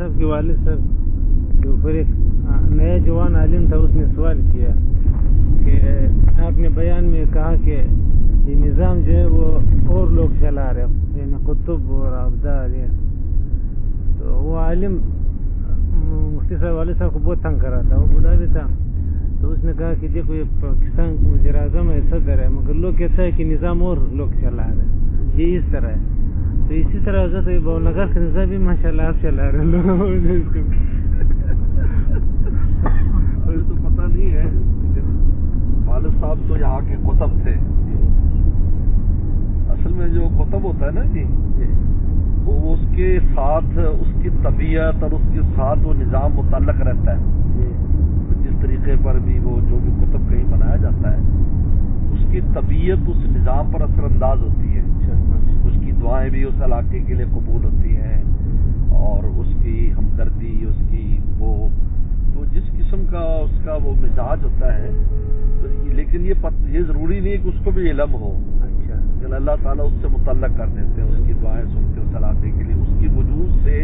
صاحب کے والد صاحب کے اوپر ایک نیا جوان عالم تھا، اس نے سوال کیا کہ آپ نے بیان میں کہا کہ یہ نظام جو ہے وہ اور لوگ چلا رہے، یعنی قطب اور ابدال، تو وہ عالم مفتی صاحب والد صاحب کو بہت تنگ کر رہا تھا، وہ بوڑھا بھی تھا، تو اس نے کہا کہ دیکھو یہ پاکستان وزیر اعظم ہے، صدر ہے، مگر لوگ کہتا ہے کہ نظام اور لوگ چلا رہے ہیں، یہ اس طرح ہے. تو اسی طرح حضرت بولنگر کا نظام بھی ماشاء اللہ آپ چلا رہے لوگ. تو پتہ نہیں ہے، لیکن والد صاحب تو یہاں کے قطب تھے. اصل میں جو قطب ہوتا ہے نا جی، وہ اس کے ساتھ اس کی طبیعت اور اس کے ساتھ وہ نظام متعلق رہتا ہے. جس طریقے پر بھی وہ جو بھی قطب کہیں بنایا جاتا ہے، اس کی طبیعت اس نظام پر اثر انداز ہوتی ہے. اس کی دعائیں بھی اس علاقے کے لیے قبول ہوتی ہیں، اور اس کی ہمدردی، اس کی وہ تو جس قسم کا اس کا وہ مزاج ہوتا ہے. لیکن یہ ضروری نہیں ہے کہ اس کو بھی علم ہو. لیکن اللہ تعالیٰ اس سے متعلق کر دیتے ہیں، اس کی دعائیں سنتے ہیں اس علاقے کے لیے. اس کی وجود سے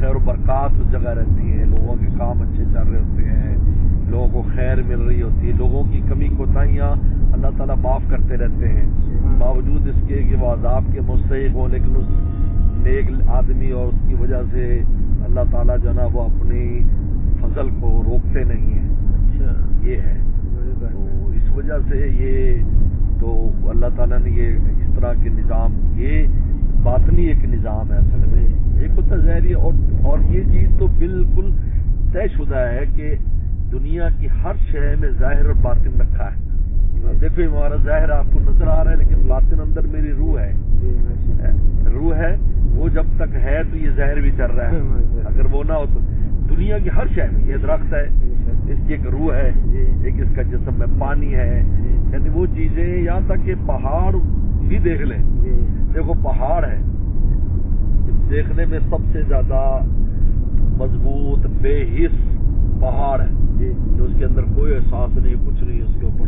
خیر و برکات اس جگہ رہتی ہیں، لوگوں کے کام اچھے چل رہے ہوتے ہیں، لوگوں کو خیر مل رہی ہوتی ہے، لوگوں کی کمی کوتاہیاں اللہ تعالیٰ معاف کرتے رہتے ہیں، باوجود اس کے کہ وہ عذاب کے مستحق ہوں. لیکن اس نیک آدمی اور اس کی وجہ سے اللہ تعالیٰ جو نا وہ اپنی فضل کو روکتے نہیں ہیں. یہ ہے. تو اس وجہ سے یہ تو اللہ تعالیٰ نے یہ اس طرح کے نظام، یہ باطنی ایک نظام ہے اصل میں. ایک ہوتا ظاہری، اور یہ چیز تو بالکل طے شدہ ہے کہ دنیا کی ہر شے میں ظاہر اور باطن رکھا ہے. دیکھو ہمارا ظاہر آپ کو نظر آ رہا ہے، لیکن باطن اندر میری روح ہے. روح ہے، وہ جب تک ہے تو یہ ظاہر بھی چل رہا ہے. اگر وہ نہ ہو تو دنیا کی ہر شے میں، یہ درخت ہے، اس کی ایک روح ہے، ایک اس کا جسم میں پانی ہے، یعنی وہ چیزیں، یہاں تک کہ پہاڑ بھی دیکھ لیں. دیکھو پہاڑ ہے، دیکھنے میں سب سے زیادہ مضبوط بے حس پہاڑ ہے، جو اس کے اندر کوئی احساس نہیں، کچھ نہیں اس کے اوپر.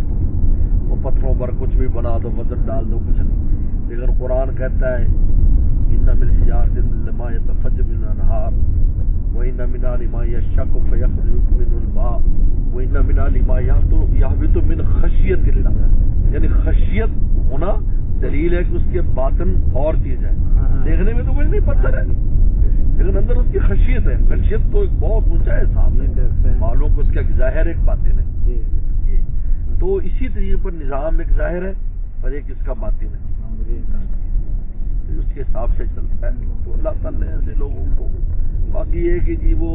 وہ پتھروں پر کچھ بھی بنا دو، وزن ڈال دو، کچھ نہیں. لیکن قرآن کہتا ہے ان من الحجارۃ لما يتفجر من الانہار وان منها لما يشقق فيخرج منه الماء وان منها لما يهبط من خشیت اللہ. یعنی خشیت ہونا دلیل ہے کہ اس کے باطن اور چیز ہے. دیکھنے میں تو کچھ نہیں، پتھر ہے، لیکن اندر اس کی خشیت ہے. خشیت تو ایک بہت اونچا احساس ہے، معلوم کو اس کا ایک ظاہر ایک باطن ہے. تو اسی طریقے پر نظام ایک ظاہر ہے اور ایک اس کا باطن ہے، اس کے حساب سے چلتا ہے. تو اللہ تعالیٰ نے ایسے لوگوں کو، باقی یہ کہ جی وہ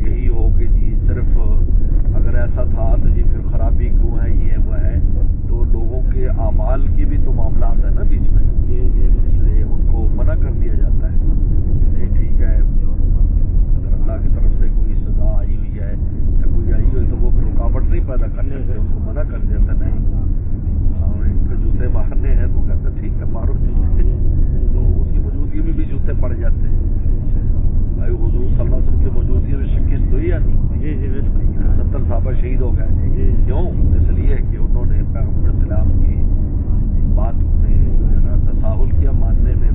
یہی ہو کہ جی صرف اگر ایسا تھا تو جی پھر خرابی کیوں ہے، یہ وہ ہے. تو لوگوں کے اعمال کی بھی تو معاملات ہے نا بیچ میں، اس لیے ان کو منع کر دیا جاتا ہے. نہیں ٹھیک ہے، اگر اللہ کی طرف سے کوئی سزا آئی ہوئی ہے یا کوئی آئی ہوئی تو وہ پھر رکاوٹ نہیں پیدا کر سکتے، ان کو منع کر دیتا. نہیں ان کو جوتے مارنے ہیں تو کہتے ہیں ٹھیک ہے مارو جوتے، تو اس کی موجودگی میں بھی جوتے پڑ جاتے ہیں. بھائی حضور صلی اللہ علیہ وسلم کی موجودگی میں شکست ہوئی یا نہیں؟ 70 صحابہ شہید ہو گئے. کیوں؟ اس لیے کہ انہوں نے پیغمبر اسلام کی بات میں تساہل کیا، ماننے میں